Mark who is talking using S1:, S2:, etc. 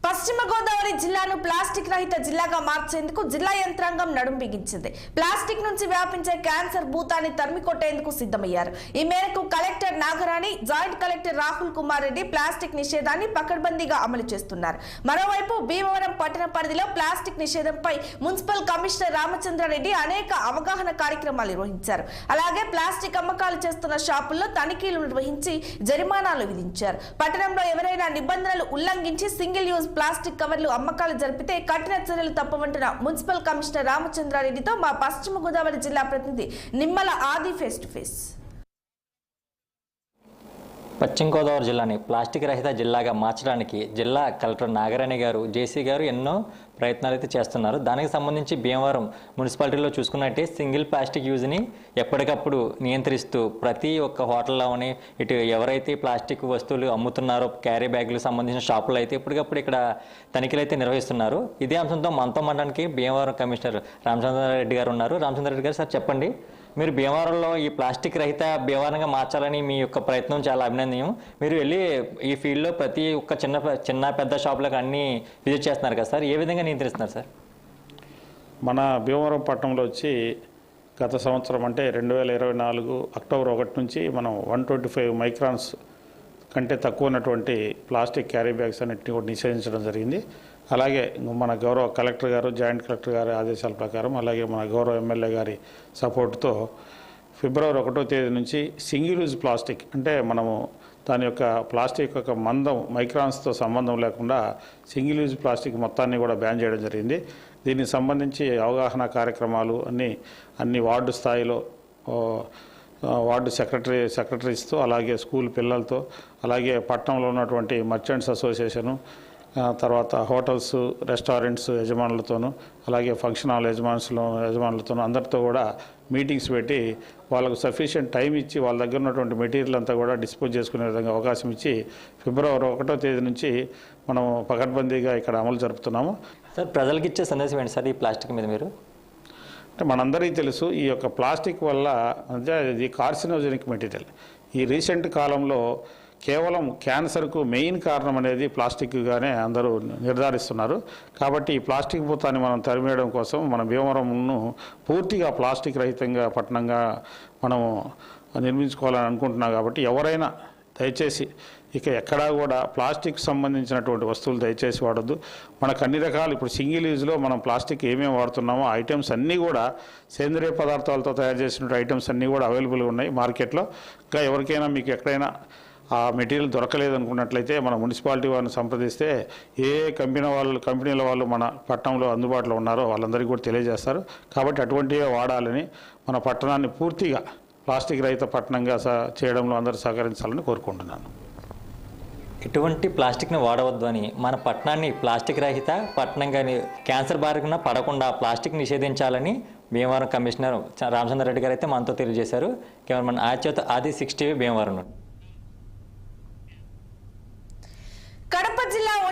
S1: పశ్చిమ గోదావరి జిల్లాను ప్లాస్టిక్ రహిత జిల్లాగా మార్చేందుకు జిల్లా యంత్రాంగం నడుం బిగించింది. ప్లాస్టిక్ నుంచి వ్యాపించే క్యాన్సర్ భూతాన్ని తరిమికొట్టేందుకు సిద్ధమయ్యారు. ఈ మేరకు collector Nagarani, joint collector Rahul Kumar Reddy plastic నిషేధాన్ని పకడ్బందీగా అమలు చేస్తున్నారు. మరోవైపు భీమవరం పట్టణ పరిధిలో ప్లాస్టిక్ నిషేధంపై మున్సిపల్ కమిషనర్ రామచంద్రారెడ్డి అనేక అవగాహన కార్యక్రమాలు నిర్వహించారు. అలాగే ప్లాస్టిక్ అమ్మకాలు చేస్తున్న షాపుల్లో తనిఖీలు నిర్వహించి జరిమానాలు విధించారు. పట్టణంలో ఎవరైనా నిబంధనలు ఉల్లంఘించి సింగిల్ యూజ్ ప్లాస్టిక్ కవర్లు అమ్మకాలు జరిపితే కఠిన చర్యలు తప్పవంటున్న మున్సిపల్ కమిషనర్ రామచంద్రారెడ్డితో మా పశ్చిమ గోదావరి జిల్లా ప్రతినిధి నిమ్మల ఆది ఫేస్ టు ఫేస్.
S2: పశ్చిమ గోదావరి జిల్లాని ప్లాస్టిక్ రహిత జిల్లాగా మార్చడానికి జిల్లా కలెక్టర్ నాగరాణి గారు, జేసీ గారు ఎన్నో ప్రయత్నాలు అయితే చేస్తున్నారు. దానికి సంబంధించి భీమవరం మున్సిపాలిటీలో చూసుకున్నట్టే సింగిల్ ప్లాస్టిక్ యూజ్ని ఎప్పటికప్పుడు నియంత్రిస్తూ ప్రతి ఒక్క హోటల్లోని ఇటు ఎవరైతే ప్లాస్టిక్ వస్తువులు అమ్ముతున్నారో క్యారీ బ్యాగులకు సంబంధించిన షాపులు అయితే ఎప్పటికప్పుడు ఇక్కడ తనిఖీలు అయితే నిర్వహిస్తున్నారు. ఇదే అంశంతో మనతో మాట్లాడడానికి భీమవరం కమిషనర్ రామచంద్రారెడ్డి గారు ఉన్నారు. రామచంద్రారెడ్డి గారు, సార్ చెప్పండి, మీరు భీమవరంలో ఈ ప్లాస్టిక్ రహిత భీమవరంగా మార్చాలని మీ యొక్క ప్రయత్నం చాలా అభినందనీయం. మీరు వెళ్ళి ఈ ఫీల్డ్లో ప్రతి ఒక్క చిన్న పెద్ద షాపులకు అన్నీ విజిట్ చేస్తున్నారు కదా సార్, ఏ విధంగా నియంత్రిస్తున్నారు సార్?
S3: మన భీమవరం పట్టణంలో వచ్చి గత సంవత్సరం అంటే 2024 అక్టోబర్ 1 నుంచి మనం 125 మైక్రాన్స్ కంటే తక్కువ ఉన్నటువంటి ప్లాస్టిక్ క్యారీ బ్యాగ్స్ అన్నింటినీ కూడా నిషేధించడం జరిగింది. అలాగే మన గౌరవ కలెక్టర్ గారు, జాయింట్ కలెక్టర్ గారి ఆదేశాల ప్రకారం, అలాగే మన గౌరవ ఎమ్మెల్యే గారి సపోర్ట్తో ఫిబ్రవరి 1వ తేదీ నుంచి సింగిల్ యూజ్ ప్లాస్టిక్ అంటే మనము దాని యొక్క ప్లాస్టిక్ యొక్క మందం మైక్రాన్స్తో సంబంధం లేకుండా సింగిల్ యూజ్ ప్లాస్టిక్ మొత్తాన్ని కూడా బ్యాన్ చేయడం జరిగింది. దీనికి సంబంధించి అవగాహన కార్యక్రమాలు అన్ని వార్డు స్థాయిలో వార్డు సెక్రటరీస్తో, అలాగే స్కూల్ పిల్లలతో, అలాగే పట్టణంలో ఉన్నటువంటి మర్చెంట్స్ అసోసియేషను, తర్వాత హోటల్స్, రెస్టారెంట్స్ యజమానులతోనూ, అలాగే ఫంక్షన్ హాల్ యజమానులతోనూ అందరితో కూడా మీటింగ్స్ పెట్టి వాళ్ళకు సఫిషియెంట్ టైం ఇచ్చి వాళ్ళ దగ్గర ఉన్నటువంటి మెటీరియల్ అంతా కూడా డిస్పోజ్ చేసుకునే విధంగా అవకాశం ఇచ్చి ఫిబ్రవరి 1వ తేదీ నుంచి మనం పకడ్బందీగా ఇక్కడ అమలు జరుపుతున్నాము.
S2: సార్, ప్రజలకు ఇచ్చే సందేశం ఏంటి సార్ ఈ ప్లాస్టిక్ మీద? మీరు
S3: అంటే మనందరికీ తెలుసు, ఈ యొక్క ప్లాస్టిక్ వల్ల అంటే ఇది కార్సినోజెనిక్ మెటీరియల్. ఈ రీసెంట్ కాలంలో కేవలం క్యాన్సర్కు మెయిన్ కారణం అనేది ప్లాస్టిక్గానే అందరూ నిర్ధారిస్తున్నారు. కాబట్టి ఈ ప్లాస్టిక్ భూతాన్ని మనం తరిమేయడం కోసం మన భీమవరంను పూర్తిగా ప్లాస్టిక్ రహితంగా పట్టణంగా మనము నిర్మించుకోవాలని అనుకుంటున్నాం. కాబట్టి ఎవరైనా దయచేసి ఇక ఎక్కడా కూడా ప్లాస్టిక్ సంబంధించినటువంటి వస్తువులు దయచేసి వాడద్దు. మనకు అన్ని రకాలు ఇప్పుడు సింగిల్ యూజ్లో మనం ప్లాస్టిక్ ఏమేమి వాడుతున్నామో ఐటమ్స్ అన్నీ కూడా సేంద్రియ పదార్థాలతో తయారు చేసిన ఐటమ్స్ అన్నీ కూడా అవైలబుల్గా ఉన్నాయి మార్కెట్లో. ఇంకా ఎవరికైనా మీకు ఎక్కడైనా ఆ మెటీరియల్ దొరకలేదు అనుకున్నట్లయితే మన మున్సిపాలిటీ వారిని సంప్రదిస్తే ఏ కంపెనీల వాళ్ళు మన పట్టణంలో అందుబాటులో ఉన్నారో వాళ్ళందరికీ కూడా తెలియజేస్తారు. కాబట్టి అటువంటివే వాడాలని, మన పట్టణాన్ని పూర్తిగా ప్లాస్టిక్ రహిత పట్టణంగా చేయడంలో అందరూ సహకరించాలని కోరుకుంటున్నాను.
S2: ఎటువంటి ప్లాస్టిక్ని వాడవద్దు అని, మన పట్టణాన్ని ప్లాస్టిక్ రహిత పట్టణంగా క్యాన్సర్ బారిన పడకుండా ప్లాస్టిక్ నిషేధించాలని భీమవరం కమిషనర్ రామచంద్రారెడ్డి గారు అయితే మనతో తెలియజేశారు. కెమెరామన్ ఆది 60 భీమవరం.